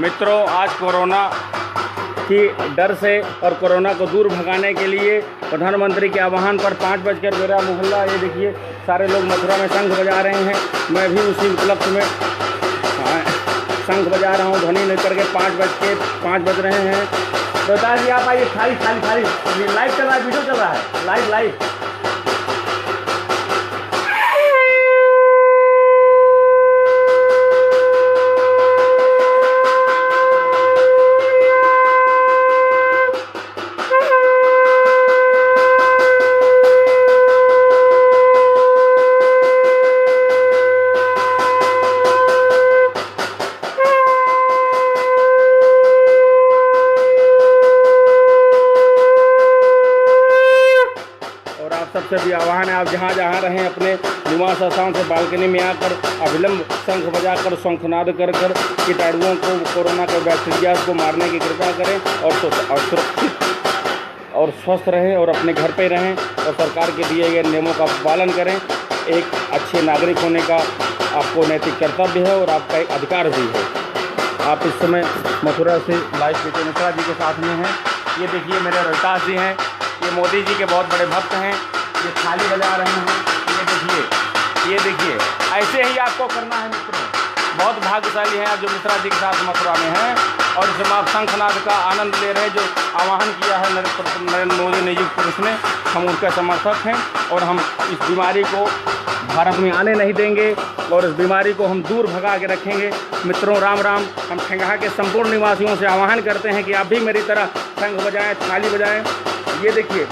मित्रों, आज कोरोना की डर से और कोरोना को दूर भगाने के लिए प्रधानमंत्री के आह्वान पर 5 बजकर मेरा मोहल्ला, ये देखिए सारे लोग मथुरा में शंख बजा रहे हैं। मैं भी उसी उपलक्ष्य में शंख बजा रहा हूँ, ध्वनि लेकर के 5 बज रहे हैं। तो जी आप आइए, खाली लाइव चल रहा है, वीडियो चल रहा है, लाइव। सबसे भी आह्वान है, आप जहाँ रहें अपने निवास स्थान से बालकनी में आकर अविलंब शंख बजाकर शंखनाद कर कीटाणुओं को, कोरोना के बैक्टीरिया को मारने की कृपा करें और सुरक्षित और स्वस्थ रहें और अपने घर पे रहें और सरकार के दिए गए नियमों का पालन करें। एक अच्छे नागरिक होने का आपको नैतिक कर्तव्य है और आपका एक अधिकार भी है। आप इस समय मथुरा से लाइव पीछे मिश्रा जी के साथ में हैं। ये देखिए मेरे रोहितास जी हैं, ये मोदी जी के बहुत बड़े भक्त हैं, ये थाली बजा रहे हैं। ये देखिए ऐसे ही आपको करना है मित्रों। बहुत भाग्यशाली हैं आप जो मिश्रा जी के साथ मथुरा में हैं और इसमें आप शंखनाद का आनंद ले रहे हैं। जो आह्वान किया है नरेंद्र मोदी नियुक्त पुरुष ने, हम उनके समर्थक हैं और हम इस बीमारी को भारत में आने नहीं देंगे और इस बीमारी को हम दूर भगा के रखेंगे। मित्रों राम राम। हम ठेंगहा के संपूर्ण निवासियों से आह्वान करते हैं कि आप भी मेरी तरह शंख बजाएं, थाली बजाएं। ये देखिए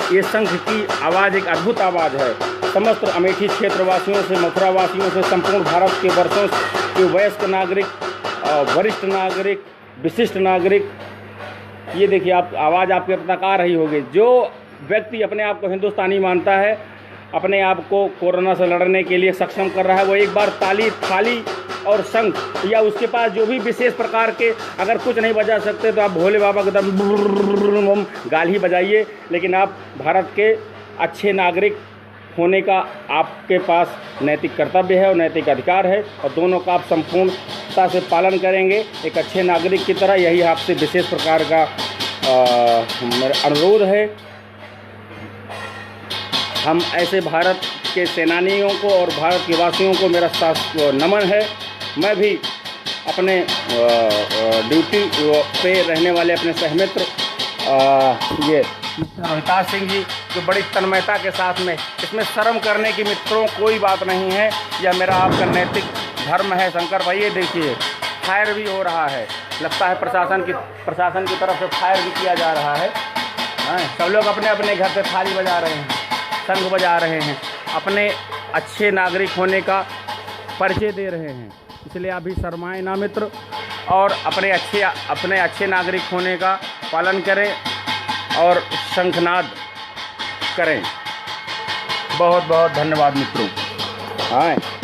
ये शंख की आवाज़ एक अद्भुत आवाज़ है। समस्त अमेठी क्षेत्रवासियों से, मथुरा वासियों से, संपूर्ण भारत के वर्षों के वयस्क नागरिक, वरिष्ठ नागरिक, विशिष्ट नागरिक, ये देखिए आप आवाज़ आपके तक आ रही होगी। जो व्यक्ति अपने आप को हिंदुस्तानी मानता है, अपने आप को कोरोना से लड़ने के लिए सक्षम कर रहा है, वो एक बार ताली, थाली और शंख या उसके पास जो भी विशेष प्रकार के, अगर कुछ नहीं बजा सकते तो आप भोले बाबा को एकदम गाल ही बजाइए। लेकिन आप भारत के अच्छे नागरिक होने का आपके पास नैतिक कर्तव्य है और नैतिक अधिकार है और दोनों का आप संपूर्णता से पालन करेंगे एक अच्छे नागरिक की तरह। यही आपसे विशेष प्रकार का अनुरोध है। हम ऐसे भारत के सेनानियों को और भारत के वासियों को मेरा नमन है। मैं भी अपने ड्यूटी पे रहने वाले अपने सहमित्र ये रोहितास सिंह जी जो बड़ी तन्मयता के साथ में, इसमें शर्म करने की मित्रों कोई बात नहीं है। यह मेरा आपका नैतिक धर्म है। शंकर भाई ये देखिए फायर भी हो रहा है, लगता है प्रशासन की तरफ से फायर भी किया जा रहा है। सब लोग अपने अपने घर से थाली बजा रहे हैं, शंख बजा रहे हैं, अपने अच्छे नागरिक होने का परिचय दे रहे हैं। इसलिए आप भी शर्माएं ना मित्र और अपने अच्छे नागरिक होने का पालन करें और शंखनाद करें। बहुत बहुत धन्यवाद मित्रों।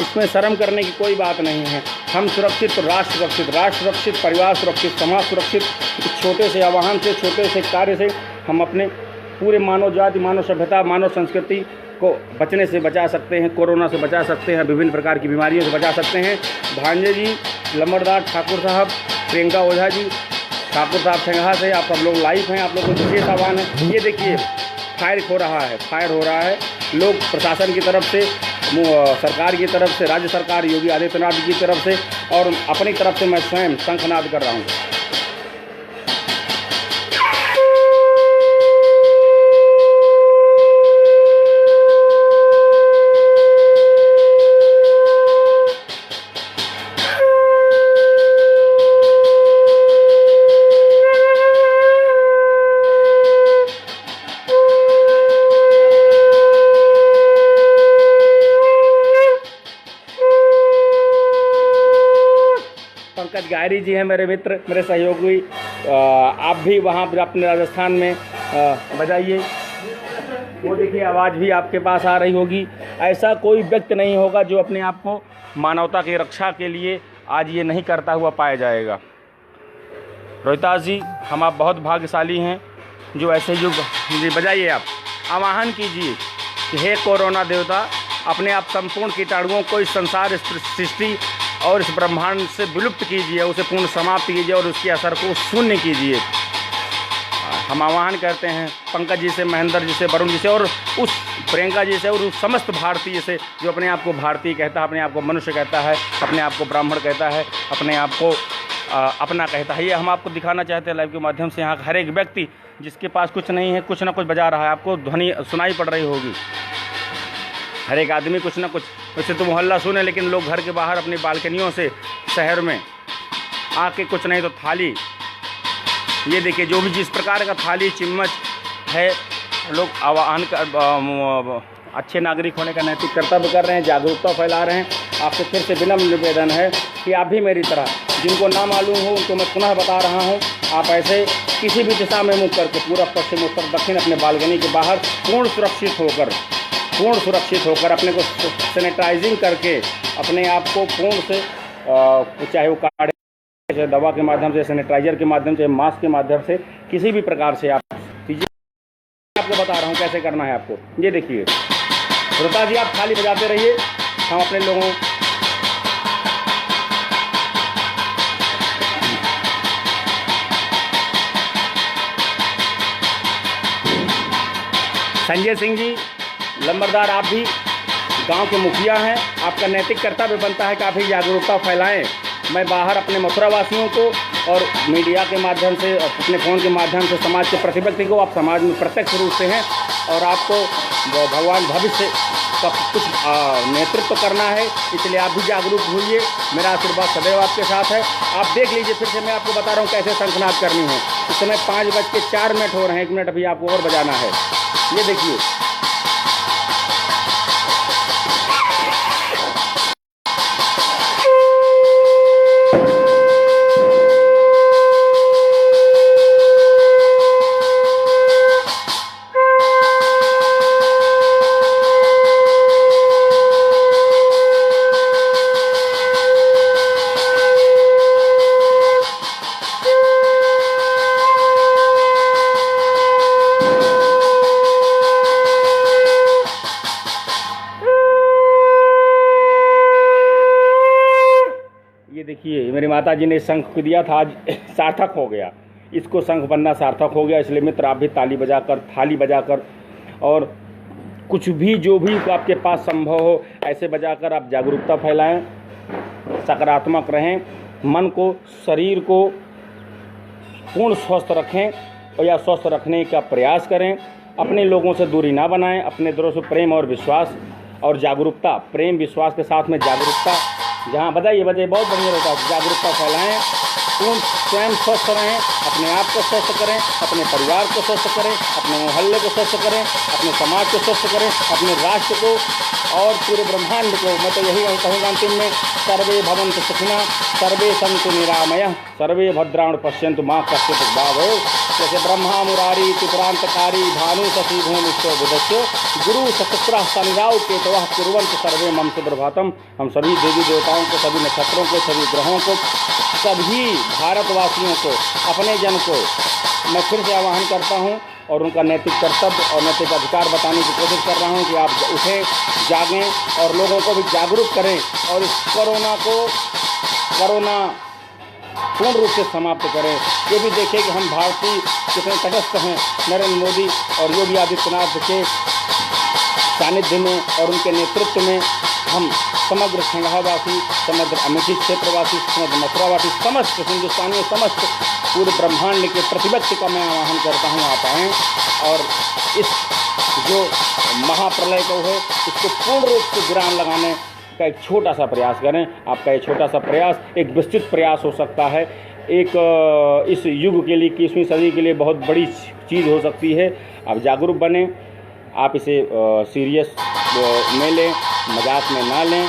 इसमें शर्म करने की कोई बात नहीं है। हम सुरक्षित, राष्ट्र सुरक्षित, परिवार सुरक्षित, समाज सुरक्षित। इस छोटे से आह्वान से, छोटे से कार्य से हम अपने पूरे मानव जाति, मानव सभ्यता, मानव संस्कृति को बचने से बचा सकते हैं, कोरोना से बचा सकते हैं, विभिन्न प्रकार की बीमारियों से बचा सकते हैं। भांजे जी, लंबरदार ठाकुर साहब, प्रियंका ओझा जी, ठाकुर साहब ठेंगहा से, आप सब लोग लाइव हैं। आप लोगों को विशेष आह्वान है। ये देखिए फायर हो रहा है। लोग प्रशासन की तरफ से, सरकार की तरफ से, राज्य सरकार योगी आदित्यनाथ जी की तरफ से और अपनी तरफ से मैं स्वयं शंखनाद कर रहा हूँ। पंकज गायरी जी हैं मेरे मित्र, मेरे सहयोगी। आप भी वहाँ अपने राजस्थान में बजाइए। वो देखिए आवाज़ भी आपके पास आ रही होगी। ऐसा कोई व्यक्ति नहीं होगा जो अपने आप को मानवता की रक्षा के लिए आज ये नहीं करता हुआ पाया जाएगा। रोहितास जी, हम आप बहुत भाग्यशाली हैं जो ऐसे युग जी बजाइए, आप आवाहन कीजिए कि हे कोरोना देवता, अपने आप संपूर्ण कीटाणुओं को इस संसार, इस सृष्टि और इस ब्रह्मांड से विलुप्त कीजिए, उसे पूर्ण समाप्त कीजिए और उसके असर को शून्य कीजिए। हम आह्वान करते हैं पंकज जी से, महेंद्र जी से, वरुण जी से और उस प्रियंका जी से और उस समस्त भारतीय से जो अपने आप को भारतीय कहता है, अपने आप को मनुष्य कहता है, अपने आप को ब्राह्मण कहता है, अपने आप को अपना कहता है। ये हम आपको दिखाना चाहते हैं लाइव के माध्यम से। यहाँ हर एक व्यक्ति जिसके पास कुछ नहीं है, कुछ ना कुछ बजा रहा है। आपको ध्वनि सुनाई पड़ रही होगी। हर एक आदमी कुछ ना कुछ, वैसे तो मोहल्ला सुने, लेकिन लोग घर के बाहर अपनी बालकनियों से शहर में आके कुछ नहीं तो थाली, ये देखिए जो भी जिस प्रकार का थाली चम्मच है, लोग आह्वान कर अच्छे नागरिक होने का नैतिक कर्तव्य कर रहे हैं, जागरूकता फैला रहे हैं। आपसे फिर से विनम्र निवेदन है कि आप भी मेरी तरह, जिनको ना मालूम हो उनको मैं पुनः बता रहा हूँ, आप ऐसे किसी भी दिशा में मुँह करके पूर्व पश्चिम उत्तर दक्षिण अपने बालकनी के बाहर पूर्ण सुरक्षित होकर अपने को सैनिटाइजिंग करके अपने आप को पूर्ण से चाहे वो काढ़े दवा के माध्यम से, सैनिटाइजर के माध्यम से, मास्क के माध्यम से, किसी भी प्रकार से आप कीजिए। आपको बता रहा हूँ कैसे करना है आपको। ये देखिए रोहितास जी, आप थाली बजाते रहिए, हम अपने लोगों संजय सिंह जी लंबरदार, आप भी गांव के मुखिया हैं, आपका नैतिक कर्तव्य बनता है काफ़ी जागरूकता फैलाएं। मैं बाहर अपने मथुरा वासियों को और मीडिया के माध्यम से, अपने फ़ोन के माध्यम से समाज के प्रति व्यक्ति को, आप समाज में प्रत्यक्ष रूप से हैं और आपको भगवान भविष्य का कुछ नेतृत्व करना है, इसलिए आप भी जागरूक होइए। मेरा आशीर्वाद सदैव आपके साथ है। आप देख लीजिए, फिर से मैं आपको बता रहा हूँ कैसे शंखनाद करनी है। इस समय 5:04 हो रहे हैं, 1 मिनट अभी आपको और बजाना है। ये देखिए देखिए मेरी माता जी ने शंख दिया था, आज सार्थक हो गया। इसको शंख बनना सार्थक हो गया। इसलिए मित्र, आप भी ताली बजाकर, थाली बजाकर और कुछ भी जो भी आपके पास संभव हो ऐसे बजाकर आप जागरूकता फैलाएं, सकारात्मक रहें, मन को, शरीर को पूर्ण स्वस्थ रखें और या स्वस्थ रखने का प्रयास करें। अपने लोगों से दूरी ना बनाएं, अपने दिलों से प्रेम और विश्वास और जागरूकता, प्रेम विश्वास के साथ में जागरूकता, जहाँ बताइए बहुत बढ़िया होता है। जागरूकता फैलाएं, पूर्ण स्वयं स्वस्थ रहें, अपने आप को स्वस्थ करें, अपने परिवार को स्वस्थ करें, अपने मोहल्ले को स्वस्थ करें, अपने समाज को स्वस्थ करें, अपने राष्ट्र को और पूरे ब्रह्मांड को। मैं तो यही कहूँगा अंतिम में, सर्वे भवन्तु सुखिनः, सर्वे सन्तु निरामयः, सर्वे भद्राणि पश्यन्तु मा कश्चित् दुःखभाग्। जैसे ब्रह्मा मुरारी त्रिपुरांतकारी भानु शशि भूमिष्ठो बुधस्य गुरु सतस्रः शनिराव केतवः कुर्वन्तु सर्वे मम सुप्रभातम्। हम सभी देवी देवताओं को, सभी नक्षत्रों को, सभी ग्रहों को, सभी भारतवासियों को, अपने जन को मैं फिर से आह्वान करता हूं और उनका नैतिक कर्तव्य और नैतिक अधिकार बताने की कोशिश कर रहा हूं कि आप उठें, जागें और लोगों को भी जागरूक करें और इस कोरोना पूर्ण रूप से समाप्त करें। ये भी देखें कि हम भारतीय कितने तटस्थ हैं। नरेंद्र मोदी और योगी आदित्यनाथ के सानिध्य में और उनके नेतृत्व में हम समग्र खंडावासी, समग्र अमेठी क्षेत्रवासी, समग्र मथुरावासी, समस्त हिंदुस्तानी, समस्त पूरे ब्रह्मांड के प्रतिव्यक्ति का मैं आह्वान करता हूँ, आप आएँ और इस जो महाप्रलय को है इसको पूर्ण रूप से विराम लगाने का एक छोटा सा प्रयास करें। आपका ये छोटा सा प्रयास एक विस्तृत प्रयास हो सकता है, एक इस युग के लिए, 21वीं सदी के लिए बहुत बड़ी चीज़ हो सकती है। आप जागरूक बने, आप इसे सीरियस में लें, मजाक में ना लें।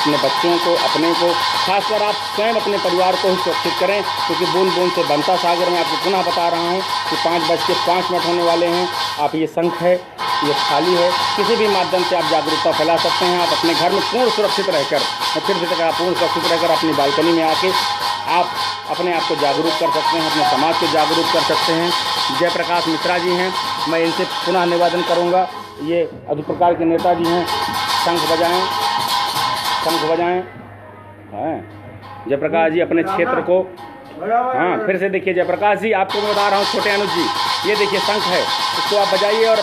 अपने बच्चों को, अपने को, खासकर आप स्वयं अपने परिवार को ही सुरक्षित करें, क्योंकि बूंद बूंद से बनता सागर। मैं आपको पुनः बता रहा हूँ कि 5:05 होने वाले हैं। आप ये शंख है, ये खाली है, किसी भी माध्यम से आप जागरूकता फैला सकते हैं। आप अपने घर में पूर्ण सुरक्षित रहकर, मैं फिर से कहा, पूर्ण सुरक्षित रहकर अपनी बालकनी में आके आप अपने आप को जागरूक कर सकते हैं, अपने समाज को जागरूक कर सकते हैं। जयप्रकाश मिश्रा जी हैं, मैं इनसे पुनः निवेदन करूंगा, ये अदभुत प्रकार के नेता जी हैं। शंख बजाएं, शंख बजाएं। हाँ, जयप्रकाश जी अपने क्षेत्र को, हाँ फिर से देखिए जयप्रकाश जी, आपको मैं बता रहा हूँ छोटे अनुज जी, ये देखिए शंख है, इसको आप बजाइए और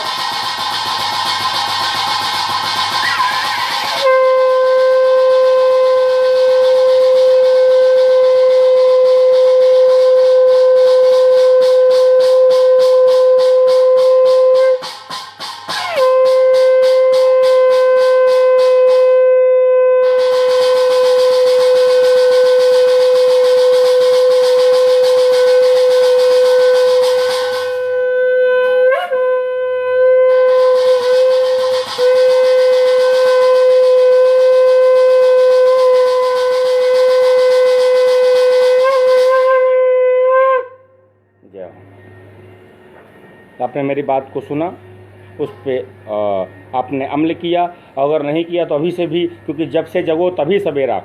आपने मेरी बात को सुना, उस पर आपने अमल किया, अगर नहीं किया तो अभी से भी, क्योंकि जब से जगो तभी सवेरा।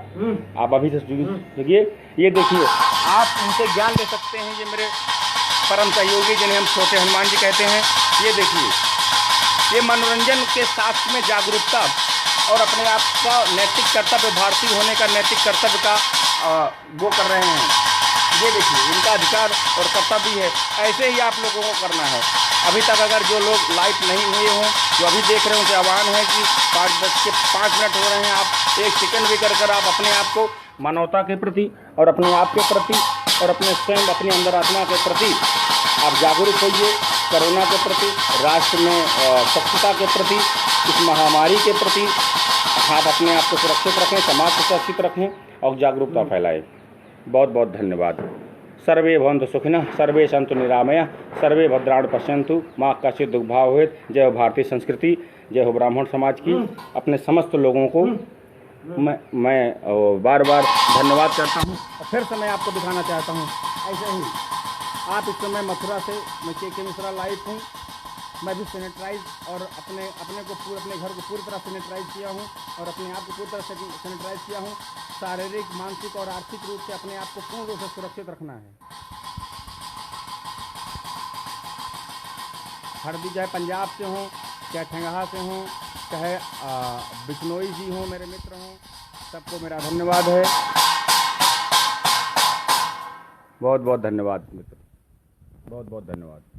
आप अभी से देखिए, ये देखिए, आप उनसे ज्ञान ले सकते हैं। ये मेरे परम सहयोगी जिन्हें हम छोटे हनुमान जी कहते हैं, ये देखिए, ये मनोरंजन के साथ में जागरूकता और अपने आप का नैतिक कर्तव्य, भारतीय होने का नैतिक कर्तव्य का वो कर रहे हैं। ये देखिए, इनका अधिकार और कर्तव्य है, ऐसे ही आप लोगों को करना है। अभी तक अगर जो लोग लाइव नहीं हुए हों, जो अभी देख रहे हैं, उनसे आह्वान है कि 5:05 हो रहे हैं, आप 1 सेकंड भी कर आप अपने आप को मानवता के प्रति और अपने आप के प्रति और अपने स्वयं अपनी अंतरात्मा के प्रति आप जागरूक होइए। कोरोना के प्रति, राष्ट्र में स्वच्छता के प्रति, इस महामारी के प्रति आप अपने आप को सुरक्षित रखें, समाज को सुरक्षित रखें और जागरूकता फैलाएं। बहुत बहुत धन्यवाद। सर्वे भवन्तु सुखिनः, सर्वे सन्तु निरामयाः, सर्वे भद्राणि पश्यन्तु, माँ कश्चित् दुर्भाग्यं भवेत्। जय हो भारतीय संस्कृति, जय हो ब्राह्मण समाज की। अपने समस्त लोगों को मैं बार बार धन्यवाद करता हूँ। और फिर से मैं आपको दिखाना चाहता हूँ, ऐसे ही आप इस समय मथुरा से, मैं के मिश्रा लाइव हूँ। मैं भी सैनिटाइज और अपने को पूरे, अपने घर को पूरी तरह सैनिटाइज किया हूँ और अपने आप को पूरी तरह से सैनिटाइज किया हूँ। शारीरिक, मानसिक और आर्थिक रूप से अपने आप को पूर्ण रूप से सुरक्षित रखना है। हर भी चाहे पंजाब से हों, चाहे ठंगाहा से हों, चाहे बिश्नोई जी हों, मेरे मित्र हों, सबको मेरा धन्यवाद है। बहुत बहुत धन्यवाद मित्र, बहुत बहुत धन्यवाद।